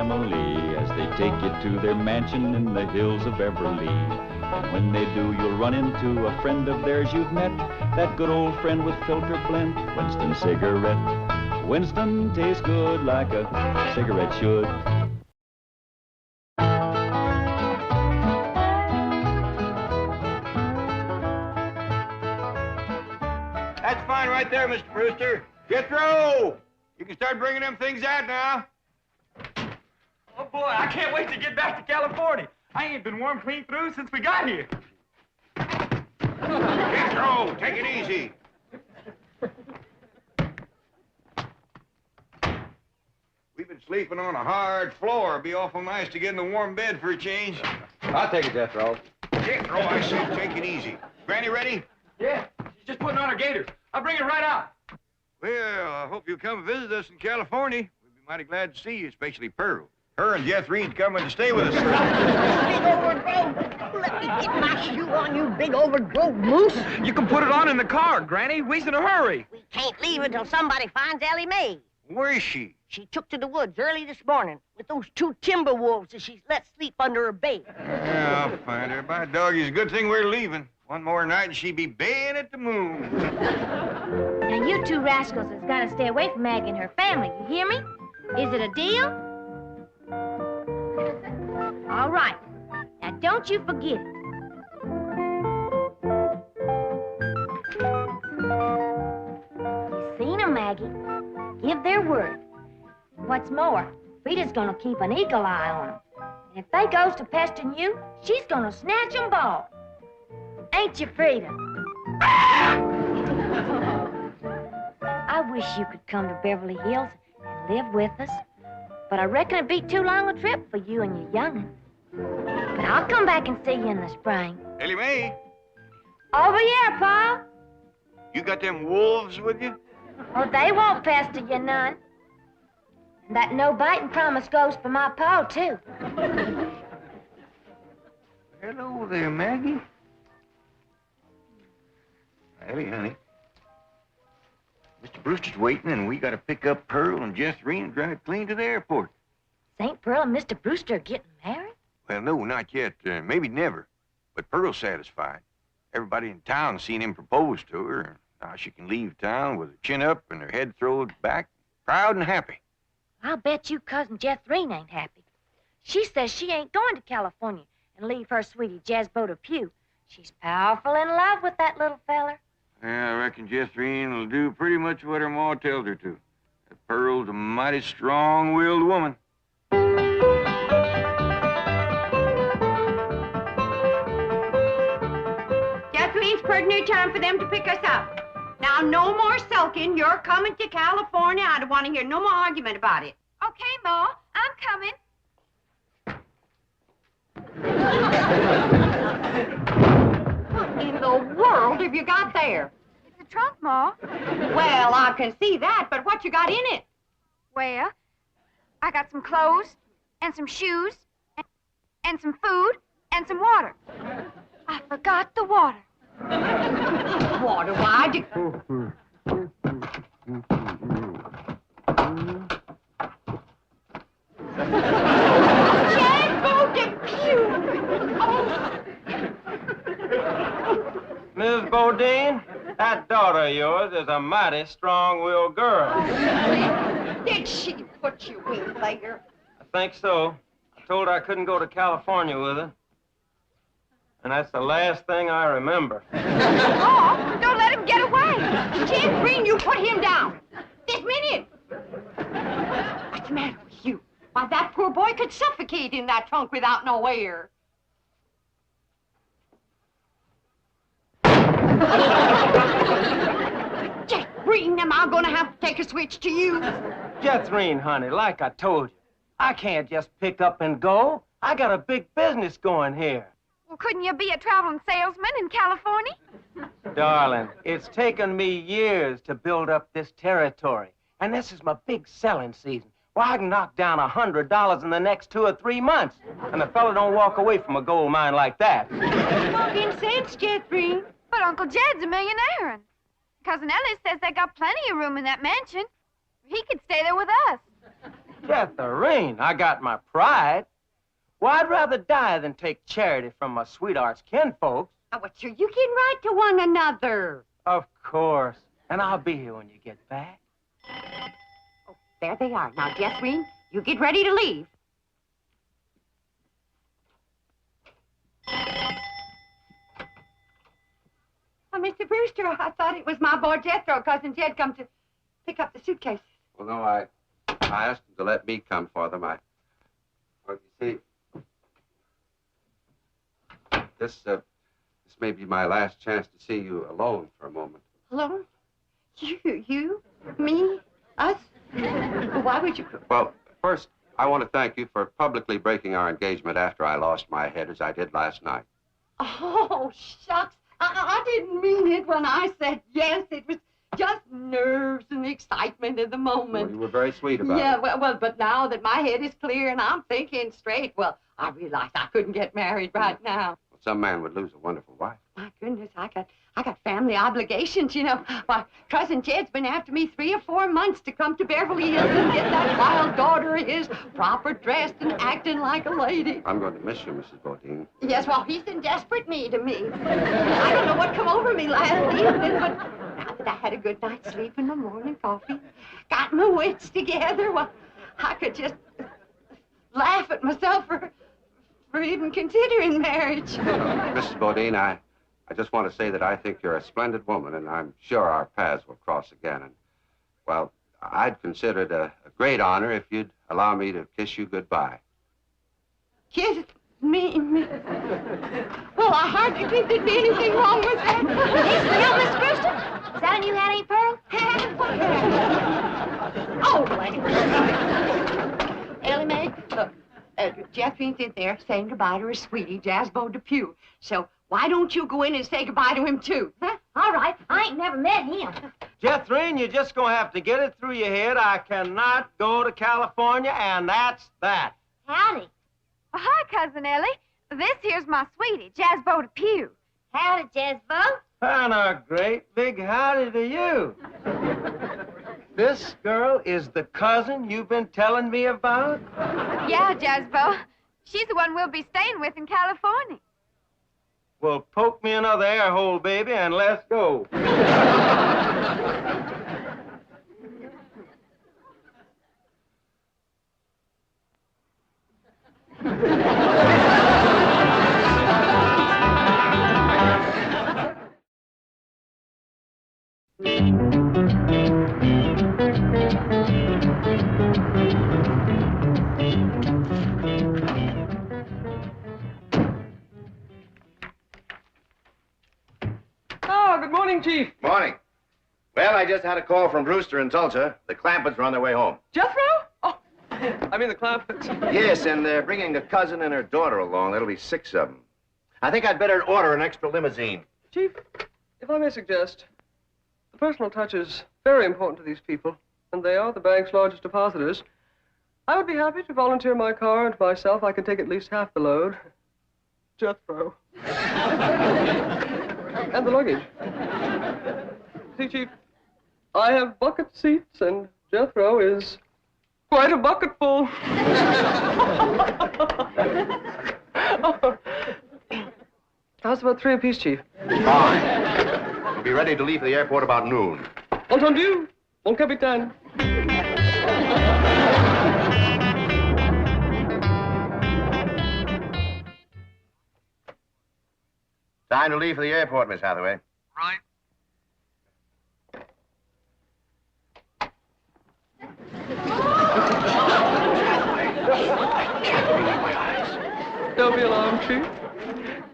family as they take you to their mansion in the hills of Beverly. And when they do, you'll run into a friend of theirs you've met, that good old friend with filter blend, Winston cigarette. Winston tastes good like a cigarette should. That's fine right there, Mr. Brewster. Jethro! You can start bringing them things out now. Oh, boy, I can't wait to get back to California. I ain't been warm clean through since we got here. Jethro, take it easy. We've been sleeping on a hard floor. It'd be awful nice to get in a warm bed for a change. I'll take it, Jethro. Jethro, I said take it easy. Granny ready? Yeah, she's just putting on her gaiters. I'll bring her right out. Well, I hope you'll come visit us in California. We'd be mighty glad to see you, especially Pearl. Her and Jethrine's coming to stay with us. Big overgrowth. Let me get my shoe on, you big overgrowth moose. You can put it on in the car, Granny. We's in a hurry. We can't leave until somebody finds Ellie Mae. Where is she? She took to the woods early this morning with those 2 timber wolves that she's let sleep under her bait. Yeah, I'll find her. By dog, it's a good thing we're leaving. One more night and she'd be baying at the moon. Now, you 2 rascals has got to stay away from Maggie and her family. You hear me? Is it a deal? All right. Now, don't you forget it. You seen 'em, Maggie. Give their word. What's more, Frida's gonna keep an eagle eye on 'em. And if they goes to pestering you, she's gonna snatch 'em bald. Ain't you, Frida? I wish you could come to Beverly Hills and live with us. But I reckon it'd be too long a trip for you and your young'un. But I'll come back and see you in the spring. Ellie Mae, Over here, Pa. you got them wolves with you? Oh, they won't pester you none. And that no-biting promise goes for my Pa, too. Hello there, Maggie. Ellie, honey. Mr. Brewster's waiting, and we got to pick up Pearl and Jethrine and drive clean to the airport. St. Pearl and Mr. Brewster are getting married? Well, no, not yet. Maybe never. But Pearl's satisfied. Everybody in town's seen him propose to her. Now she can leave town with her chin up and her head thrown back, proud and happy. I'll bet you Cousin Jethrine ain't happy. She says she ain't going to California and leave her sweetie Jezbo to Pew. She's powerful in love with that little feller. Yeah, I reckon Jethrine will do pretty much what her ma tells her to. That Pearl's a mighty strong-willed woman. Jethrine's pretty near time for them to pick us up. Now, no more sulking. You're coming to California. I don't want to hear no more argument about it. Okay, Ma, I'm coming. What in the world have you got there? It's a trunk, Ma. Well, I can see that, but what you got in it? Well, I got some clothes and some shoes and some food and some water. I forgot the water. Water, why do... Jezbo to Pew! Oh. Miss Bodine, that daughter of yours is a mighty strong-willed girl. Did she put you in there? I think so. I told her I couldn't go to California with her. And that's the last thing I remember. Oh, don't let him get away. Jethrine, you put him down. This minute. What's the matter with you? Why, that poor boy could suffocate in that trunk without no air. Jethrine, am I going to have to take a switch to you? Jethrine, honey, like I told you, I can't just pick up and go. I got a big business going here. Well, couldn't you be a traveling salesman in California? Darling, it's taken me years to build up this territory. And this is my big selling season. Well, I can knock down $100 in the next 2 or 3 months. And the fella don't walk away from a gold mine like that. Talking sense, Jethrine. But Uncle Jed's a millionaire, and Cousin Ellie says they got plenty of room in that mansion. He could stay there with us. Jethrine, I got my pride. Well, I'd rather die than take charity from my sweetheart's kinfolks. Oh, but sure, you can write to one another. Of course. And I'll be here when you get back. Oh, there they are. Now, Jethrine, you get ready to leave. Oh, Mr. Brewster, I thought it was my boy Jethro, Cousin Jed, come to pick up the suitcases. Well, no, I asked him to let me come for them. Well, you see, this may be my last chance to see you alone for a moment. Alone? You? Me? Us? Well, why would you? Well, first, I want to thank you for publicly breaking our engagement after I lost my head, as I did last night. Oh, shucks. I didn't mean it when I said yes. It was just nerves and the excitement of the moment. Well, you were very sweet about it. Yeah, well, but now that my head is clear and I'm thinking straight, well, I realized I couldn't get married right now. Well, some man would lose a wonderful wife. My goodness, I got family obligations, you know. My Cousin Jed's been after me 3 or 4 months to come to Beverly Hills and get that wild daughter of his proper dressed and acting like a lady. I'm going to miss you, Mrs. Bodine. Yes, well, he's in desperate need of me. I don't know what come over me last evening, but now that I had a good night's sleep and my morning coffee, got my wits together, well, I could just laugh at myself for even considering marriage. Mrs. Bodine, I just want to say that I think you're a splendid woman, and I'm sure our paths will cross again. And, well, I'd consider it a great honor if you'd allow me to kiss you goodbye. Kiss me? Well, I hardly think there'd be anything wrong with that. Hey, Slim, Miss Brewster, is that a new hat, ain't Pearl? Oh, Ellie Mae, Jethrine's in there saying goodbye to her sweetie, Jasbo Depew. So why don't you go in and say goodbye to him, too? Huh? All right, I ain't never met him. Jethrine, you're just going to have to get it through your head. I cannot go to California, and that's that. Howdy. Well, hi, Cousin Ellie. This here's my sweetie, Jasbo Depew. Howdy, Jasbo. And a great big howdy to you. This girl is the cousin you've been telling me about? Yeah, Jasbo. She's the one we'll be staying with in California. Well, poke me another air hole, baby, and let's go. Good morning, Chief. Morning. Well, I just had a call from Brewster in Tulsa. The Clampetts are on their way home. Jethro? Oh, I mean the Clampetts. Yes, and they're bringing a cousin and her daughter along. That'll be 6 of them. I think I'd better order an extra limousine. Chief, if I may suggest, the personal touch is very important to these people, and they are the bank's largest depositors. I would be happy to volunteer my car, and myself, I can take at least half the load. Jethro. And the luggage. See, Chief, I have bucket seats, and Jethro is quite a bucketful. How's about 3 apiece, Chief? Fine. We'll be ready to leave the airport about noon. Entendu, mon capitaine. Time to leave for the airport, Miss Hathaway. Right. Don't be alarmed, Chief.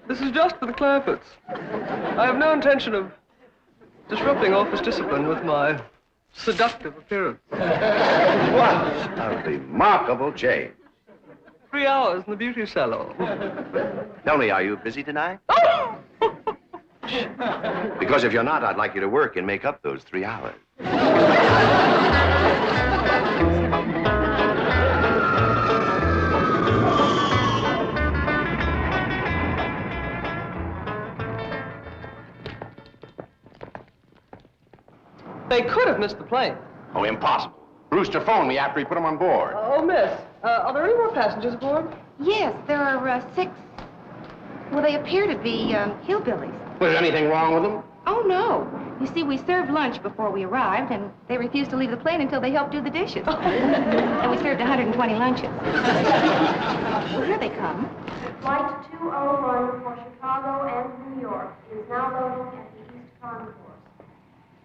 This is just for the Clampetts. I have no intention of disrupting office discipline with my seductive appearance. What a remarkable change. 3 hours in the beauty salon. Tell me, are you busy tonight? Because if you're not, I'd like you to work and make up those 3 hours. They could have missed the plane. Oh, impossible. Brewster phoned me after he put him on board. Oh, miss, are there any more passengers aboard? Yes, there are 6. Well, they appear to be hillbillies. Was there anything wrong with them? Oh, no. You see, we served lunch before we arrived, and they refused to leave the plane until they helped do the dishes. And we served 120 lunches. Well, here they come. Flight 201 for Chicago and New York is now loading at the East Concourse.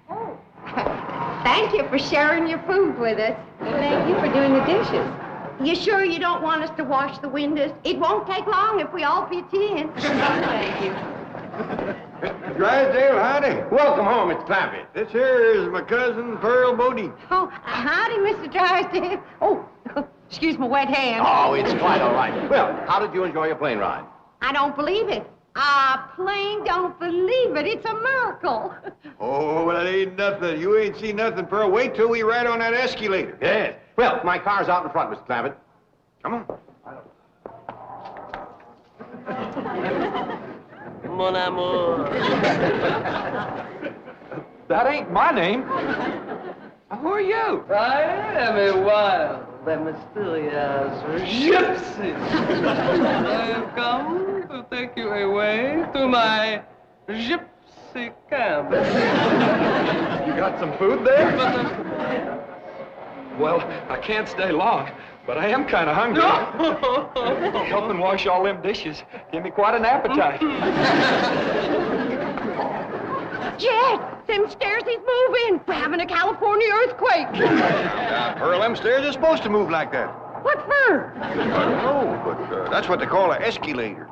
Oh. Thank you for sharing your food with us. Thank you for doing the dishes. You sure you don't want us to wash the windows? It won't take long if we all pitch in. Thank you. Drysdale, howdy. Welcome home, Mr. Clampett. This here is my cousin, Pearl Bodie. Oh, howdy, Mr. Drysdale. Oh, excuse my wet hand. Oh, it's quite all right. Well, how did you enjoy your plane ride? I don't believe it. Our plane don't believe it. It's a miracle. Oh, well, that ain't nothing. You ain't seen nothing, Pearl. Wait till we ride on that escalator. Yes. Well, my car's out in front, Mr. Clampett. Come on. Mon amour. That ain't my name. Who are you? I am a wild and mysterious gypsy. I have come to take you away to my gypsy camp. You got some food there? Well, I can't stay long, but I am kind of hungry. Helping wash all them dishes give me quite an appetite. Jed, them stairs is moving. We're having a California earthquake. Pearl, them stairs are supposed to move like that. What for? I don't know, but that's what they call an escalator.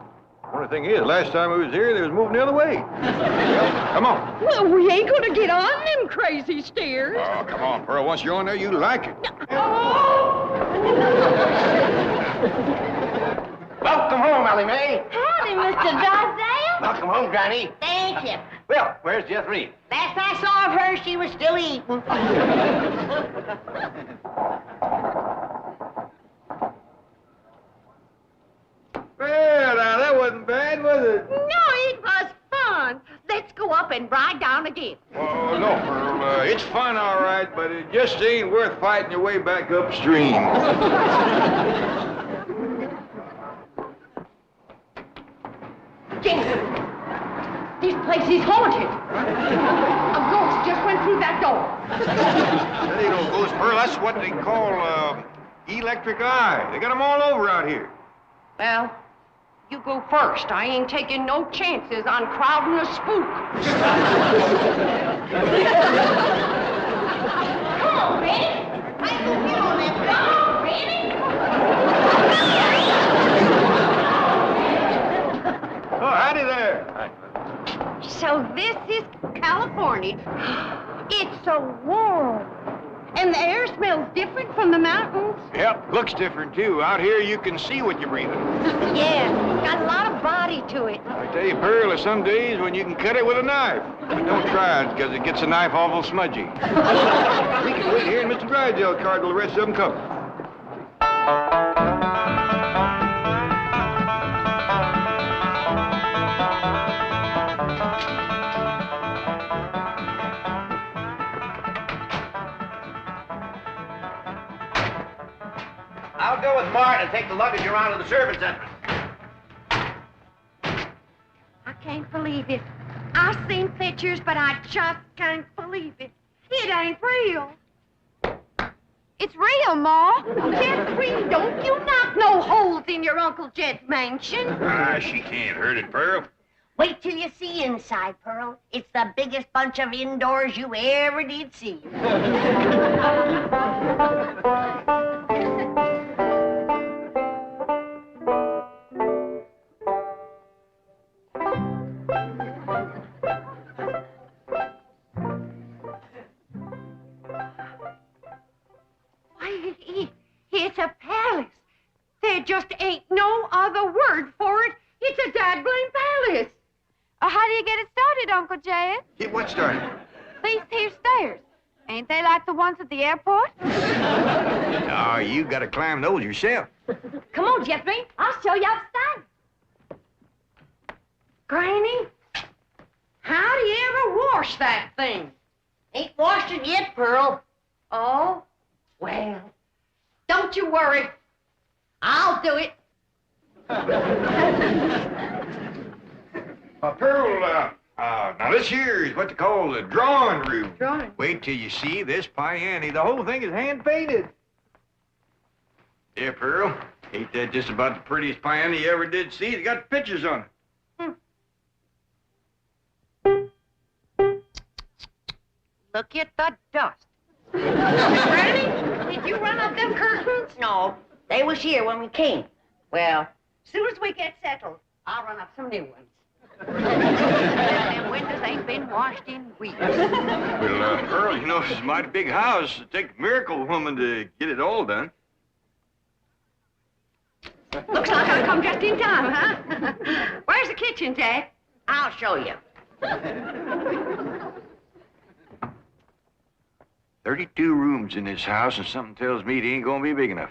Only thing is, last time we was here, they was moving the other way. Well, come on. Well, we ain't gonna get on them crazy stairs. Oh, come on, Pearl. Once you're on there, you like it. Welcome home, Ellie Mae. Howdy, Mr. Drysdale. Welcome home, Granny. Thank you. Well, where's Jethrine? Last I saw of her, she was still eating. Well, now, that wasn't bad, was it? No, it was fun. Let's go up and ride down again. Oh, no, Pearl. It's fun, all right, but it just ain't worth fighting your way back upstream. Jed, this place is haunted. A ghost just went through that door. That ain't no ghost, Pearl. That's what they call, electric eye. They got them all over out here. Well, you go first. I ain't taking no chances on crowding a spook. Come on, Granny. I can get on that Granny. Oh, howdy there. So this is California. It's so warm. And the air smells different from the mountains. Yep, looks different, too. Out here, you can see what you're breathing. Yeah, got a lot of body to it. I tell you, Pearl, there's some days when you can cut it with a knife. But don't try it, because it gets the knife awful smudgy. We can wait here in Mr. Drysdale's car till the rest of them come. I'll go with Martin and take the luggage around to the servants' entrance. I can't believe it. I've seen pictures, but I just can't believe it. It ain't real. It's real, Ma. Jethrine, don't you knock no holes in your Uncle Jed's mansion. Ah, she can't hurt it, Pearl. Wait till you see inside, Pearl. It's the biggest bunch of indoors you ever did see. It's a palace. There just ain't no other word for it. It's a dad-blame palace. How do you get it started, Uncle Jed? Get what started? These here stairs. Ain't they like the ones at the airport? Oh, you gotta climb those yourself. Come on, Jethrine. I'll show you upstairs. Granny, how do you ever wash that thing? Ain't washed it yet, Pearl. Oh, well, Don't you worry. I'll do it. Pearl, now this here is what they call the drawing room. Drawing? Wait till you see this piano. The whole thing is hand-painted. Yeah, Pearl. Ain't that just about the prettiest piano you ever did see? It's got pictures on it. Look at the dust. Granny, did you run up them curtains? No, they was here when we came. Well, as soon as we get settled, I'll run up some new ones. Them windows ain't been washed in weeks. Well, Pearl, you know, this is a mighty big house. It'd take a miracle woman to get it all done. Looks like I've come just in time, huh? Where's the kitchen, Dad? I'll show you. 32 rooms in this house, and something tells me it ain't gonna be big enough.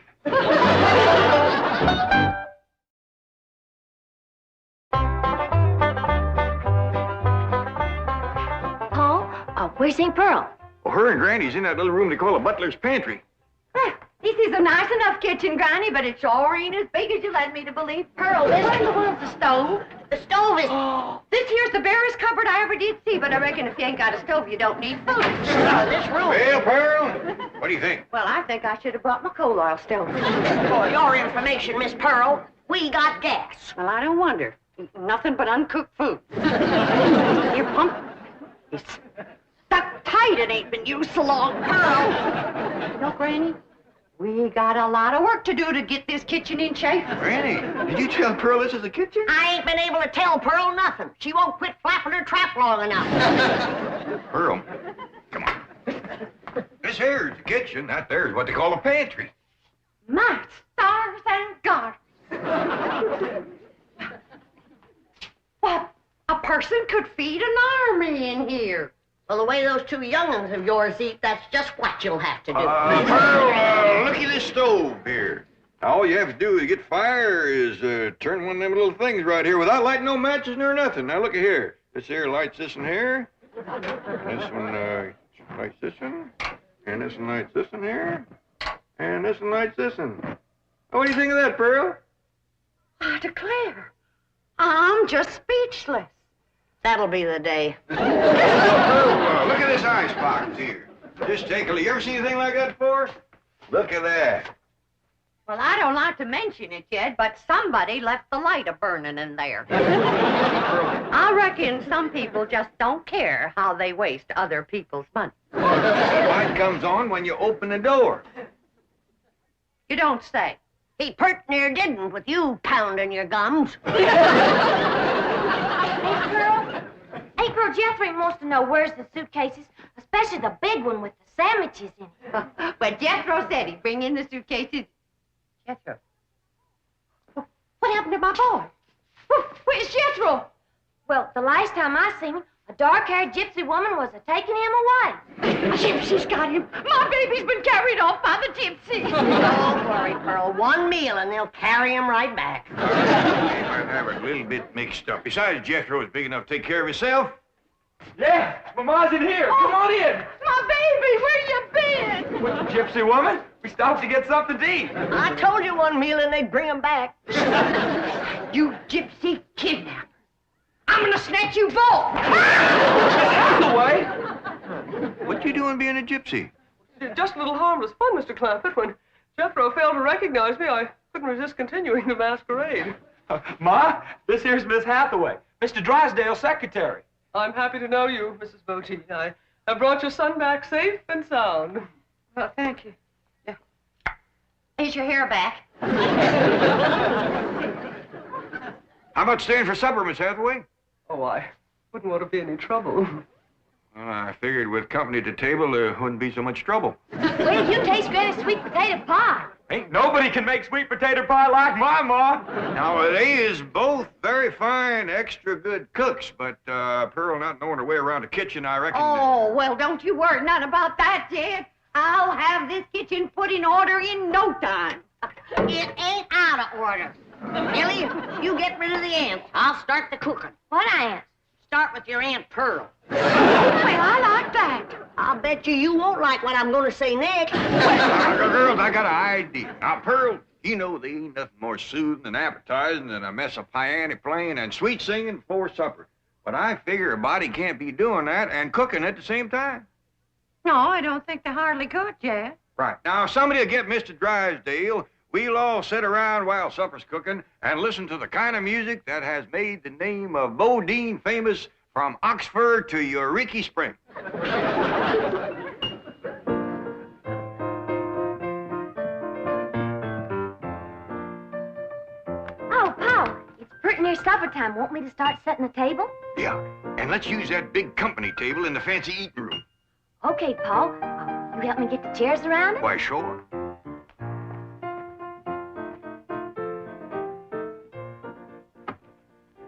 Paul, where's Aunt Pearl? Well, her and Granny's in that little room they call a butler's pantry. This is a nice enough kitchen, Granny, but it sure ain't as big as you led me to believe. Pearl, this is the one with the stove. The stove is... This here's the barest cupboard I ever did see, but I reckon if you ain't got a stove, you don't need food. This room... Well, Pearl, what do you think? Well, I think I should have brought my coal oil stove. For your information, Miss Pearl, we got gas. Well, I don't wonder. Nothing but uncooked food. Your pump is stuck tight. It ain't been used so long. Pearl. You know, Granny, we got a lot of work to do to get this kitchen in shape. Granny, did you tell Pearl this is the kitchen? I ain't been able to tell Pearl nothing. She won't quit flapping her trap long enough. Pearl, come on. This here is the kitchen. That there is what they call a pantry. My stars and garters. What? A person could feed an army in here. Well, the way those two young'uns of yours eat, that's just what you'll have to do. Pearl, look at this stove here. Now, all you have to do to get fire is turn one of them little things right here without lighting no matches nor nothing. Now, look at here. This here lights this in here. This one lights this one. And this one lights this in here. And this one lights this one. Now, what do you think of that, Pearl? I declare, I'm just speechless. That'll be the day. Pearl, look at this ice box here. Just take a look. You ever seen anything like that before? Look at that. Well, I don't like to mention it yet, but somebody left the light a-burning in there. I reckon some people just don't care how they waste other people's money. The light comes on when you open the door. You don't say. He pert near didn't with you pounding your gums. Hey, Pearl, Jethrine wants to know where's the suitcases, especially the big one with the sandwiches in it. But Jethro said he'd bring in the suitcases. Jethro? What happened to my boy? Where's Jethro? Well, the last time I seen him, a dark-haired gypsy woman was taking him away. A gypsy's got him. My baby's been carried off by the gypsy. Don't worry, Pearl. One meal and they'll carry him right back. They might have it a little bit mixed up. Besides, Jethro is big enough to take care of himself. Yeah, Mama's in here. Come on in. My baby, where you been? With the gypsy woman, we stopped to get something to eat. I told you one meal and they'd bring him back. You gypsy kidnapper. I'm gonna snatch you both. Out of the way. What you doing being a gypsy? Just a little harmless fun, Mr. Clampett. When Jethro failed to recognize me, I couldn't resist continuing the masquerade. Ma, this here's Miss Hathaway, Mr. Drysdale's secretary. I'm happy to know you, Mrs. Botine. I have brought your son back safe and sound. Well, thank you. Yeah. Is your hair back? How about staying for supper, Miss Hathaway? Oh, I wouldn't want to be any trouble. Well, I figured with company at the table, there wouldn't be so much trouble. Wait till you taste Granny's sweet potato pie. Ain't nobody can make sweet potato pie like my ma. Now, they is both very fine, extra good cooks, but Pearl not knowing her way around the kitchen, I reckon... Oh, well, don't you worry none about that, Jed. I'll have this kitchen put in order in no time. It ain't out of order. Ellie, you get rid of the ants. I'll start the cooking. What ants? Start with your Aunt Pearl. Well, I like that. I'll bet you won't like what I'm going to say next. Girls, I got an idea. Now, Pearl, you know there ain't nothing more soothing and appetizing than a mess of piano playing and sweet singing before supper. But I figure a body can't be doing that and cooking at the same time. No, I don't think they hardly could, Jed. Right. Now, if somebody will get Mr. Drysdale, we'll all sit around while supper's cooking and listen to the kind of music that has made the name of Bodine famous from Oxford to Eureka Spring. Oh, Paul, it's pretty near supper time. Want me to start setting the table? Yeah, and let's use that big company table in the fancy eating room. Okay, Paul. You help me get the chairs around it? Why, sure.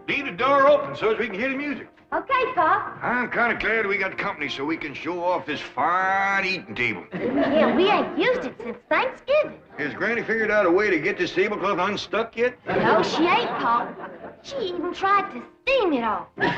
Leave the door open so as we can hear the music. Okay, Paul. I'm kind of glad we got company so we can show off this fine eating table. Yeah, we ain't used it since Thanksgiving. Has Granny figured out a way to get this tablecloth unstuck yet? No, she ain't, Paul. She even tried to steam it off. She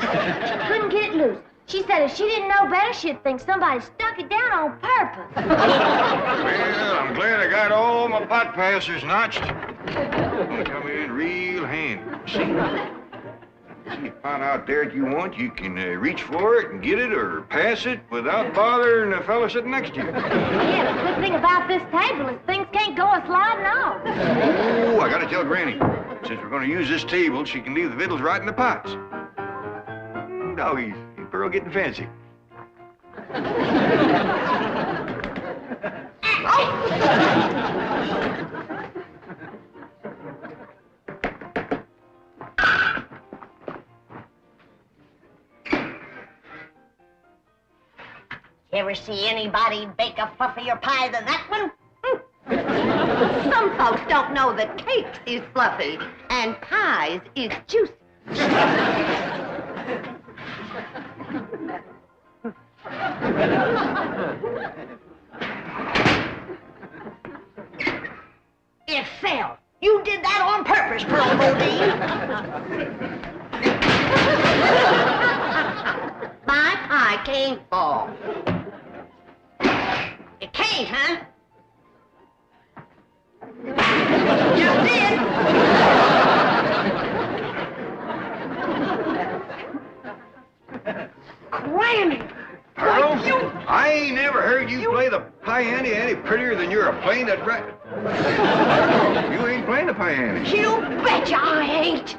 couldn't get it loose. She said if she didn't know better, she'd think somebody stuck it down on purpose. Well, I'm glad I got all my pot passers notched. Gonna come in real handy. See a pot out there that you want, you can reach for it and get it or pass it without bothering the fellow sitting next to you. Yeah, the good thing about this table is things can't go a-sliding off. Oh, I gotta tell Granny. Since we're gonna use this table, she can leave the victuals right in the pots. Doggies, Pearl getting fancy. You ever see anybody bake a fluffier pie than that one? Some folks don't know that cakes is fluffy and pies is juicy. It fell. You did that on purpose, Pearl Bodine. My pie can't fall. It can't, huh? Just did. Granny! Pearl, I ain't never heard you play the piano any prettier than you're playing that You ain't playing the piano. You betcha I ain't!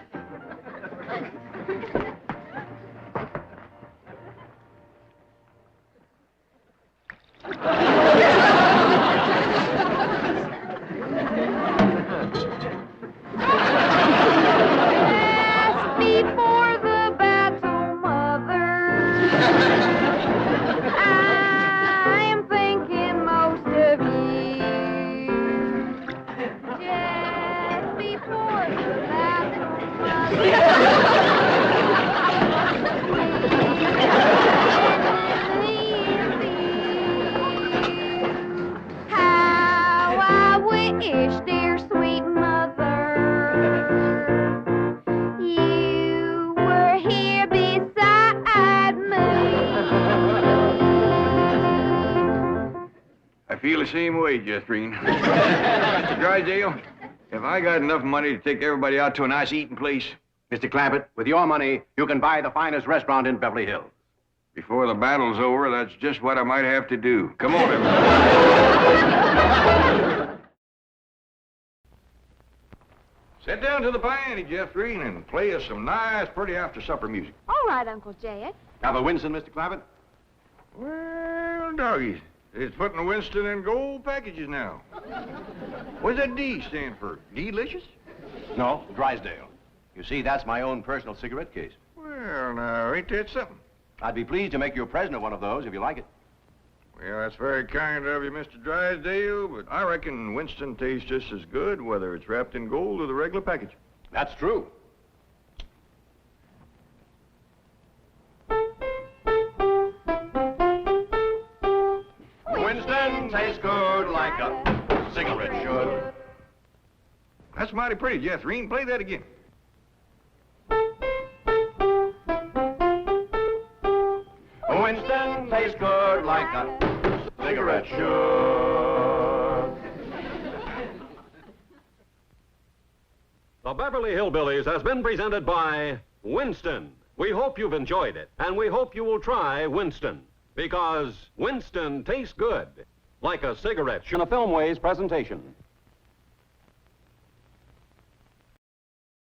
Same way, Jethrine. Mr. Drysdale, have I got enough money to take everybody out to a nice eating place? Mr. Clampett, with your money, you can buy the finest restaurant in Beverly Hills. Before the battle's over, that's just what I might have to do. Come on, everybody. Sit down to the piano, Jethrine, and play us some nice, pretty after-supper music. All right, Uncle Jed. Have a Winston, Mr. Clampett? Well, doggies, it's putting the Winston in gold packages now. What's that D stand for? Delicious? No, Drysdale. You see, that's my own personal cigarette case. Well, now, ain't that something? I'd be pleased to make you a present of one of those if you like it. Well, that's very kind of you, Mr. Drysdale, but I reckon Winston tastes just as good whether it's wrapped in gold or the regular package. That's true. Winston tastes good like a cigarette should. That's mighty pretty, Jethrine. Play that again. Cut. Cigarette show. The Beverly Hillbillies has been presented by Winston. We hope you've enjoyed it, and we hope you will try Winston, because Winston tastes good, like a cigarette. In a Filmways presentation.